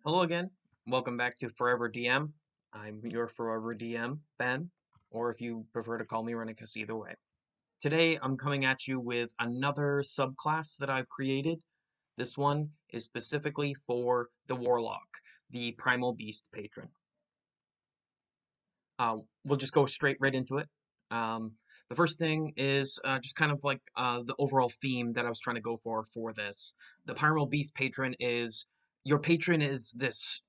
Hello again. Welcome back to Forever DM. I'm your Forever DM, Ben, or if you prefer to call me Rinicus, either way. Today I'm coming at you with another subclass that I've created. This one is specifically for the Warlock, the Primal Beast Patron. We'll just go straight right into it. Um, the first thing is just kind of like the overall theme that I was trying to go for this. The Primal Beast Patron is your patron is this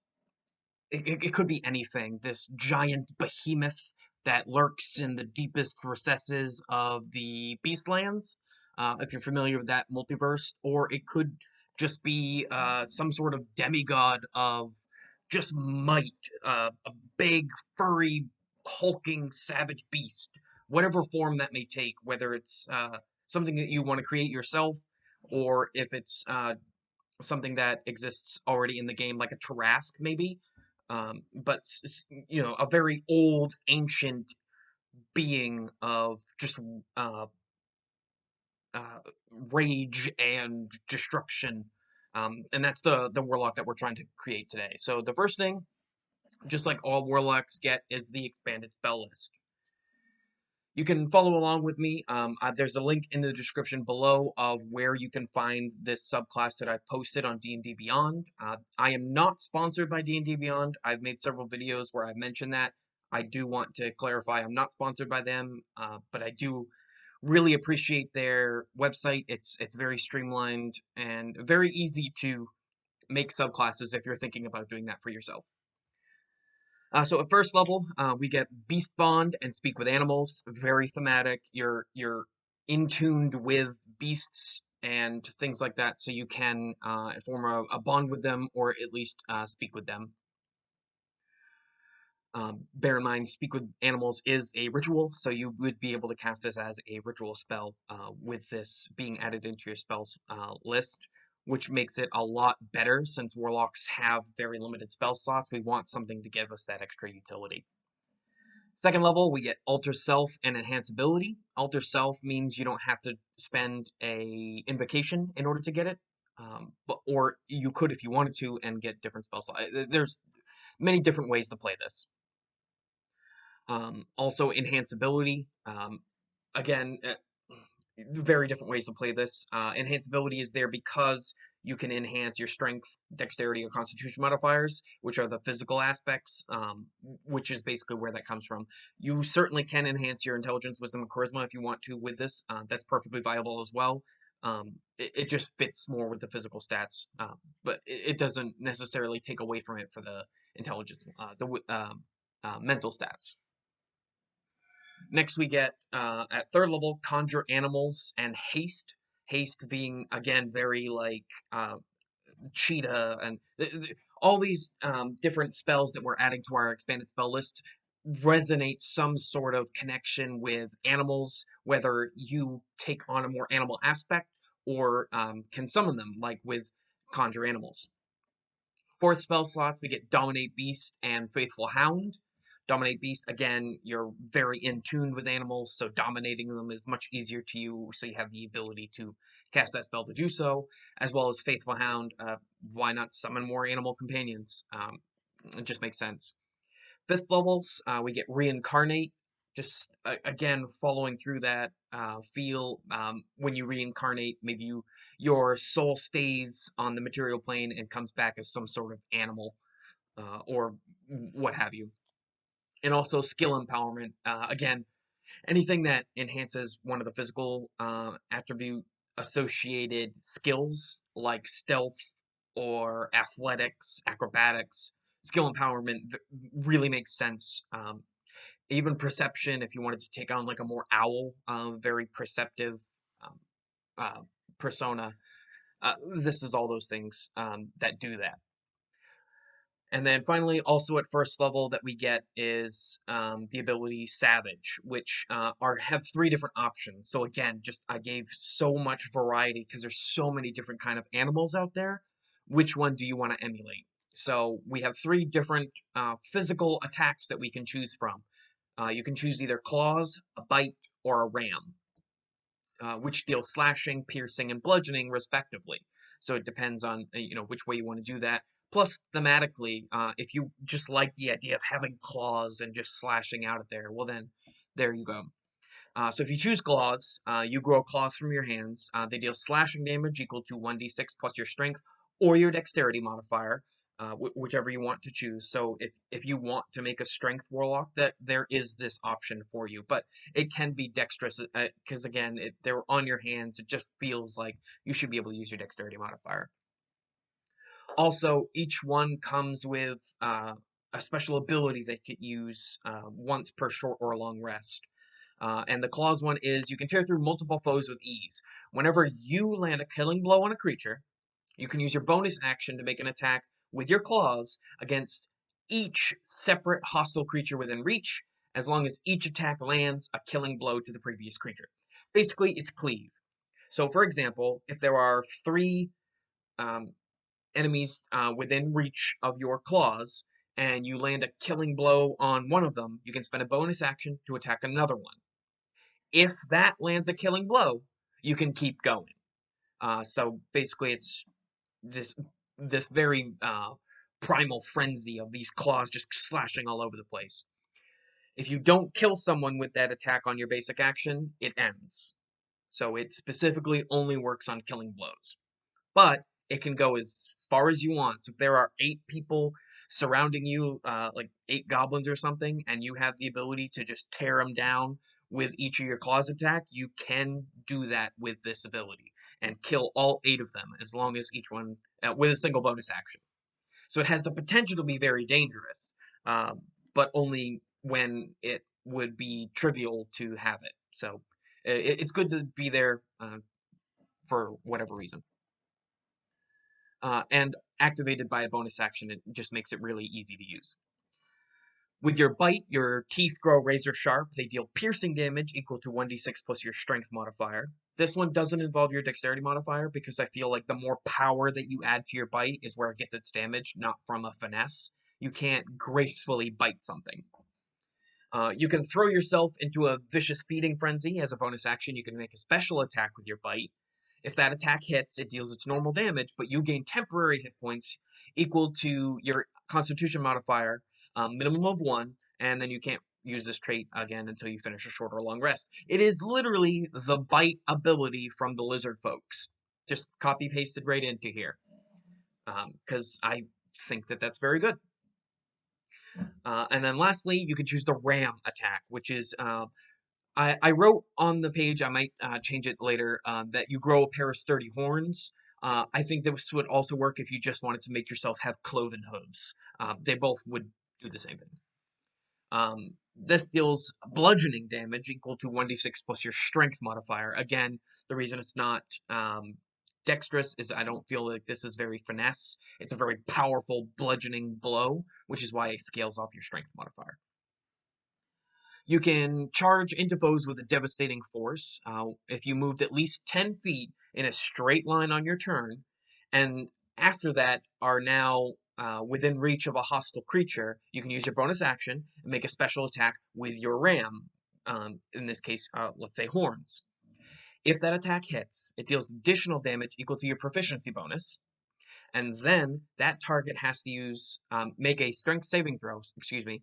it could be anything. This giant behemoth that lurks in the deepest recesses of the Beastlands, if you're familiar with that multiverse, or it could just be some sort of demigod of just might, a big, furry, hulking, savage beast, whatever form that may take, whether it's something that you want to create yourself, or if it's something that exists already in the game, like a Tarrasque, maybe. But a very old, ancient being of just uh, uh, rage and destruction. And that's the warlock that we're trying to create today. So the first thing, just like all warlocks get, is the expanded spell list. You can follow along with me. There's a link in the description below of where you can find this subclass that I've posted on D&D Beyond. I am not sponsored by D&D Beyond. I've made several videos where I've mentioned that. I do want to clarify I'm not sponsored by them, but I do really appreciate their website. It's very streamlined and very easy to make subclasses if you're thinking about doing that for yourself. So at first level, we get Beast Bond and Speak with Animals. Very thematic. You're in tuned with beasts and things like that, so you can form a bond with them or at least speak with them. Bear in mind, Speak with Animals is a ritual, so you would be able to cast this as a ritual spell with this being added into your spells list, which makes it a lot better since Warlocks have very limited spell slots. We want something to give us that extra utility. Second level, we get Alter Self and Enhance Ability. Alter Self means you don't have to spend a invocation in order to get it, or you could if you wanted to and get different spell slots. There's many different ways to play this. Also, Enhance Ability. Again, very different ways to play this. Enhanceability is there because you can enhance your strength, dexterity, or constitution modifiers, which are the physical aspects, which is basically where that comes from. You certainly can enhance your intelligence, wisdom, and charisma if you want to with this. That's perfectly viable as well. It just fits more with the physical stats, but it doesn't necessarily take away from it for the intelligence, mental stats. Next, we get at third level Conjure Animals and Haste. Haste being again very like Cheetah and all these different spells that we're adding to our expanded spell list resonate some sort of connection with animals, whether you take on a more animal aspect or can summon them, like with Conjure Animals. Fourth spell slots, we get Dominate Beast and Faithful Hound. Dominate Beast, again, you're very in tune with animals, so dominating them is much easier to you, so you have the ability to cast that spell to do so, as well as Faithful Hound. Why not summon more animal companions? It just makes sense. Fifth levels, we get Reincarnate. Just again, following through that feel when you reincarnate, maybe your soul stays on the material plane and comes back as some sort of animal or what have you. And also skill empowerment. Again, anything that enhances one of the physical attribute associated skills like stealth or athletics, acrobatics, skill empowerment really makes sense. Even perception, if you wanted to take on like a more owl, very perceptive um, uh, persona, this is all those things that do that. And then finally, also at first level that we get is the ability Savage, which have three different options. So again, just I gave so much variety because there's so many different kind of animals out there. Which one do you want to emulate? So we have three different physical attacks that we can choose from. You can choose either claws, a bite, or a ram, which deals slashing, piercing, and bludgeoning respectively. So it depends on which way you want to do that. Plus, thematically, if you just like the idea of having claws and just slashing out at there, well then, there you go. So if you choose claws, you grow claws from your hands. They deal slashing damage equal to 1d6 plus your strength or your dexterity modifier, whichever you want to choose. So if you want to make a strength warlock, that there is this option for you, but it can be dexterous because again, they're on your hands. It just feels like you should be able to use your dexterity modifier. Also, each one comes with a special ability they can use once per short or long rest. And the claws one is you can tear through multiple foes with ease. Whenever you land a killing blow on a creature, you can use your bonus action to make an attack with your claws against each separate hostile creature within reach, as long as each attack lands a killing blow to the previous creature. Basically, it's cleave. So, for example, if there are three um, enemies within reach of your claws, and you land a killing blow on one of them, you can spend a bonus action to attack another one. If that lands a killing blow, you can keep going. So basically, it's this this very primal frenzy of these claws just slashing all over the place. If you don't kill someone with that attack on your basic action, it ends. So it specifically only works on killing blows. But it can go as far as you want. So if there are 8 people surrounding you, like 8 goblins or something, and you have the ability to just tear them down with each of your claws attack, you can do that with this ability and kill all 8 of them as long as each one with a single bonus action. So it has the potential to be very dangerous, but only when it would be trivial to have it. So it's good to be there for whatever reason. And activated by a bonus action, it just makes it really easy to use. With your bite, your teeth grow razor sharp. They deal piercing damage equal to 1d6 plus your strength modifier. This one doesn't involve your dexterity modifier because I feel like the more power that you add to your bite is where it gets its damage, not from a finesse. You can't gracefully bite something. You can throw yourself into a vicious feeding frenzy. As a bonus action, you can make a special attack with your bite. If that attack hits, it deals its normal damage, but you gain temporary hit points equal to your Constitution modifier, minimum of 1, and then you can't use this trait again until you finish a short or long rest. It is literally the bite ability from the lizard folks, just copy pasted right into here, because I think that that's very good. And then lastly, you can choose the ram attack, which is I wrote on the page, I might change it later, that you grow a pair of sturdy horns. I think this would also work if you just wanted to make yourself have cloven hooves. They both would do the same thing. This deals bludgeoning damage equal to 1d6 plus your strength modifier. Again, the reason it's not dexterous is I don't feel like this is very finesse. It's a very powerful bludgeoning blow, which is why it scales off your strength modifier. You can charge into foes with a devastating force. If you moved at least 10 feet in a straight line on your turn, and after that are now within reach of a hostile creature, you can use your bonus action and make a special attack with your ram. In this case, let's say horns. If that attack hits, it deals additional damage equal to your proficiency bonus, and then that target has to make a strength saving throw, excuse me,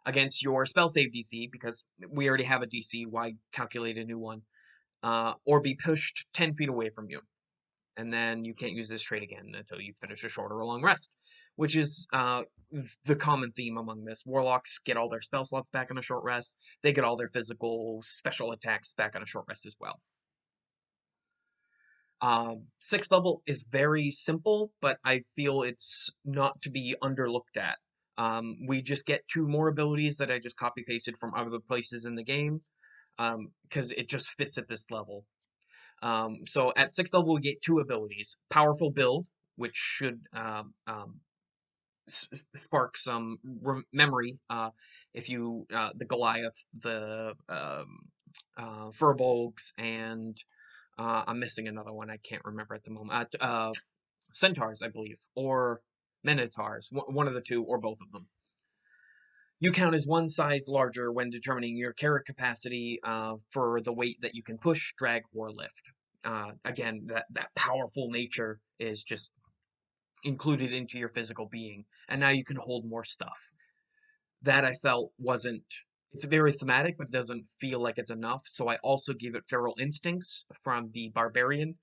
against your spell save DC, because we already have a DC, why calculate a new one? Or be pushed 10 feet away from you. And then you can't use this trait again until you finish a short or a long rest, which is the common theme among this. Warlocks get all their spell slots back on a short rest. They get all their physical special attacks back on a short rest as well. 6th level is very simple, but I feel it's not to be underlooked at. We just get 2 more abilities that I just copy pasted from other places in the game, because it just fits at this level. So at 6th level we get 2 abilities: Powerful Build, which should spark some memory if you the Goliath, the Furbolgs, and I'm missing another one I can't remember at the moment. Centaurs, I believe, or Minotaurs, one of the 2 or both of them. You count as 1 size larger when determining your carry capacity for the weight that you can push, drag, or lift. Again, that powerful nature is just included into your physical being, and now you can hold more stuff. That I felt wasn't. It's very thematic, but doesn't feel like it's enough. So I also gave it Feral Instincts from the Barbarian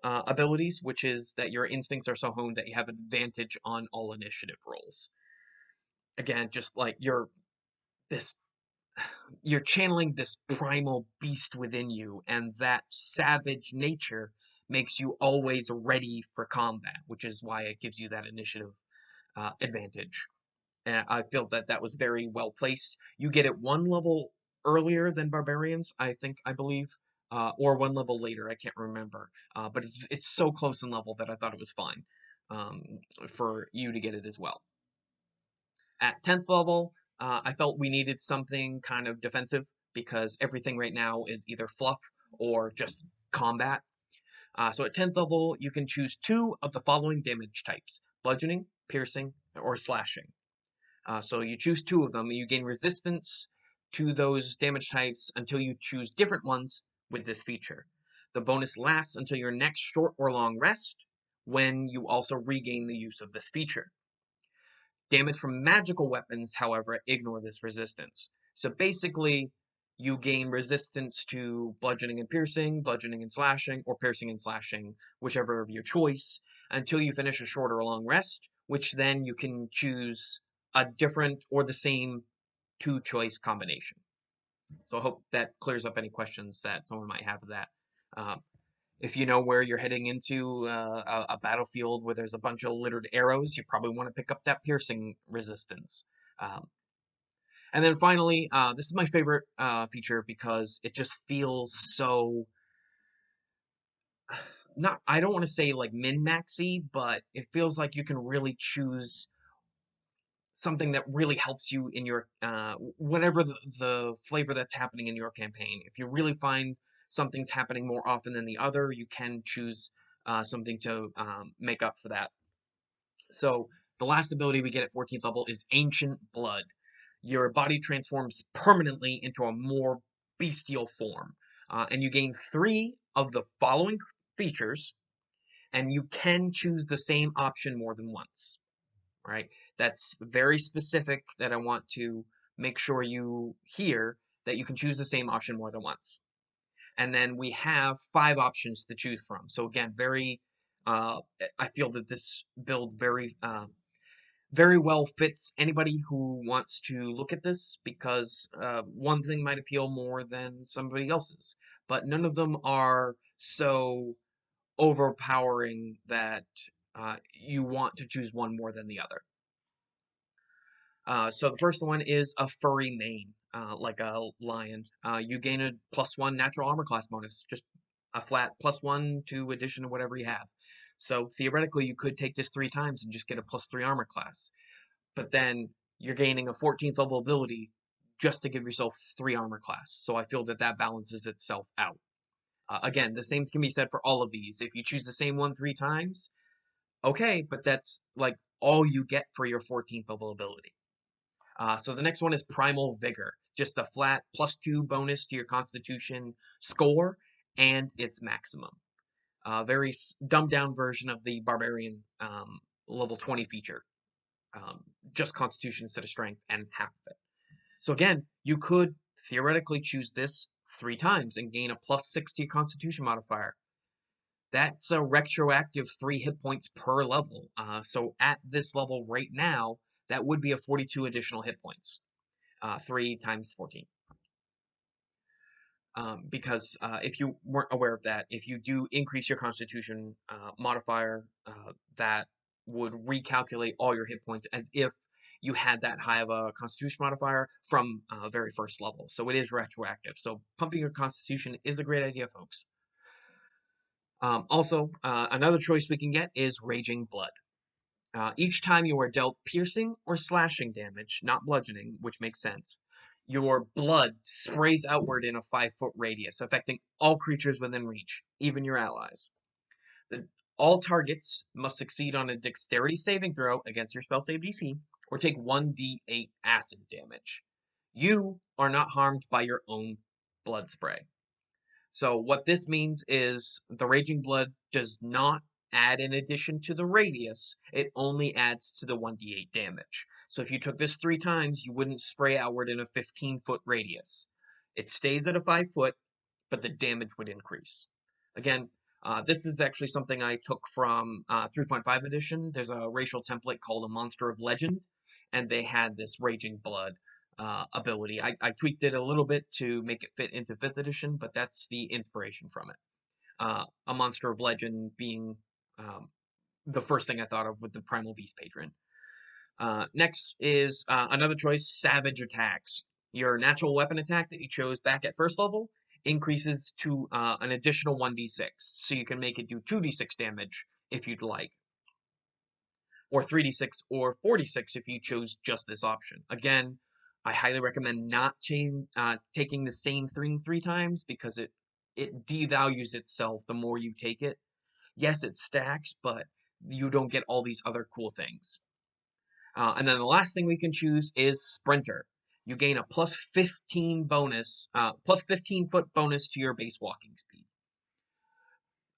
abilities, which is that your instincts are so honed that you have advantage on all initiative rolls. Again, just like this you're channeling this primal beast within you, and that savage nature makes you always ready for combat, which is why it gives you that initiative advantage. And I feel that that was very well placed. You get it one level earlier than barbarians, I believe, or one level later. I can't remember, but it's so close in level that I thought it was fine um, for you to get it as well. At 10th level, I felt we needed something kind of defensive because everything right now is either fluff or just combat. So at 10th level, you can choose two of the following damage types: bludgeoning, piercing, or slashing. So you choose two of them, and you gain resistance to those damage types until you choose different ones with this feature. The bonus lasts until your next short or long rest, when you also regain the use of this feature. Damage from magical weapons, however, ignore this resistance. So basically, you gain resistance to bludgeoning and slashing, or piercing and slashing, whichever of your choice, until you finish a short or long rest, which then you can choose a different or the same two-choice combination. So I hope that clears up any questions that someone might have of that. Uh, if you know where you're heading into a battlefield where there's a bunch of littered arrows, you probably want to pick up that piercing resistance. Um, and then finally, this is my favorite feature because it just feels so not. I don't want to say like min-maxy, but it feels like you can really choose something that really helps you in your whatever the flavor that's happening in your campaign. If you really find something's happening more often than the other, you can choose something to make up for that. So the last ability we get at 14th level is Ancient Blood. Your body transforms permanently into a more bestial form, and you gain 3 of the following features, and you can choose the same option more than once. Right? That's very specific that I want to make sure you hear that you can choose the same option more than once. And then we have 5 options to choose from. So again, I feel that this build very well fits anybody who wants to look at this because one thing might appeal more than somebody else's, but none of them are so overpowering that you want to choose one more than the other. So the first one is a furry mane, like a lion. You gain a +1 natural armor class bonus, just a flat +1 to addition to whatever you have. So theoretically, you could take this 3 times and just get a +3 armor class. But then you're gaining a 14th level ability just to give yourself 3 armor class. So I feel that that balances itself out. Again, the same can be said for all of these. If you choose the same one 3 times, okay, but that's like all you get for your 14th level ability. So the next one is Primal Vigor, just a flat +2 bonus to your Constitution score and its maximum. Very dumbed down version of the Barbarian level 20 feature. Just Constitution instead of Strength and half of it. So again, you could theoretically choose this 3 times and gain a +6 to your Constitution modifier. That's a retroactive 3 hit points per level. So at this level right now, that would be a 42 additional hit points. 3 times 14. Because if you weren't aware of that, if you do increase your Constitution modifier, that would recalculate all your hit points as if you had that high of a Constitution modifier from very first level. So it is retroactive. So pumping your Constitution is a great idea, folks. Also, another choice we can get is Raging Blood. Each time you are dealt piercing or slashing damage, not bludgeoning, which makes sense, your blood sprays outward in a 5-foot radius, affecting all creatures within reach, even your allies. All targets must succeed on a dexterity saving throw against your spell save DC, or take 1d8 acid damage. You are not harmed by your own blood spray. So what this means is the Raging Blood does not add in addition to the radius, it only adds to the 1d8 damage. So if you took this 3 times, you wouldn't spray outward in a 15-foot radius. It stays at a 5 foot, but the damage would increase. Again, this is actually something I took from 3.5 edition. There's a racial template called a Monster of Legend, and they had this Raging Blood ability. I tweaked it a little bit to make it fit into 5th edition, but that's the inspiration from it. A Monster of Legend being um, the first thing I thought of with the Primal Beast Patron. Next is another choice, Savage Attacks. Your natural weapon attack that you chose back at first level increases to an additional 1d6, so you can make it do 2d6 damage if you'd like, or 3d6 or 4d6 if you chose just this option. Again, I highly recommend not taking the same thing 3 times because it devalues itself the more you take it. Yes, it stacks, but you don't get all these other cool things. And then the last thing we can choose is Sprinter. You gain a plus 15 bonus, plus 15-foot bonus to your base walking speed.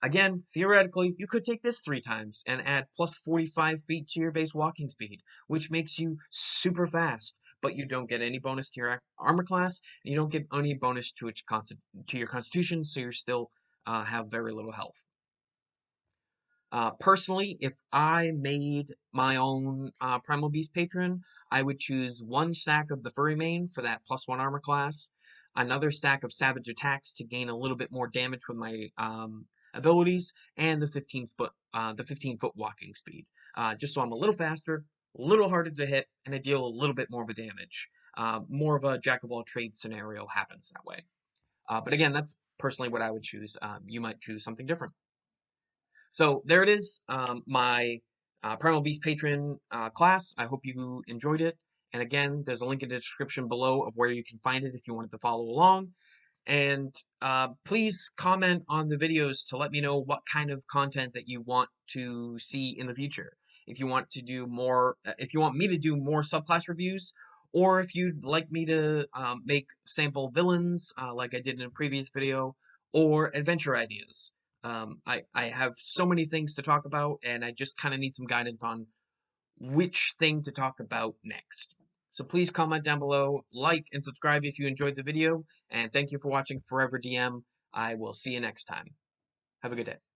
Again, theoretically, you could take this 3 times and add plus 45 feet to your base walking speed, which makes you super fast, but you don't get any bonus to your armor class, and you don't get any bonus to your constitution, so you still have very little health. Personally, if I made my own Primal Beast Patron, I would choose 1 stack of the Furry Mane for that +1 armor class, another stack of Savage Attacks to gain a little bit more damage with my abilities, and the 15-foot walking speed, just so I'm a little faster, a little harder to hit, and I deal a little bit more of a damage. More of a jack of all trades scenario happens that way. But again, that's personally what I would choose. You might choose something different. So there it is, my Primal Beast Patron class. I hope you enjoyed it. And again, there's a link in the description below of where you can find it if you wanted to follow along. And please comment on the videos to let me know what kind of content that you want to see in the future. If you want to do more, if you want me to do more subclass reviews, or if you'd like me to make sample villains like I did in a previous video, or adventure ideas. I have so many things to talk about, and I just kind of need some guidance on which thing to talk about next. So please comment down below, like, and subscribe if you enjoyed the video, and thank you for watching Forever DM. I will see you next time. Have a good day.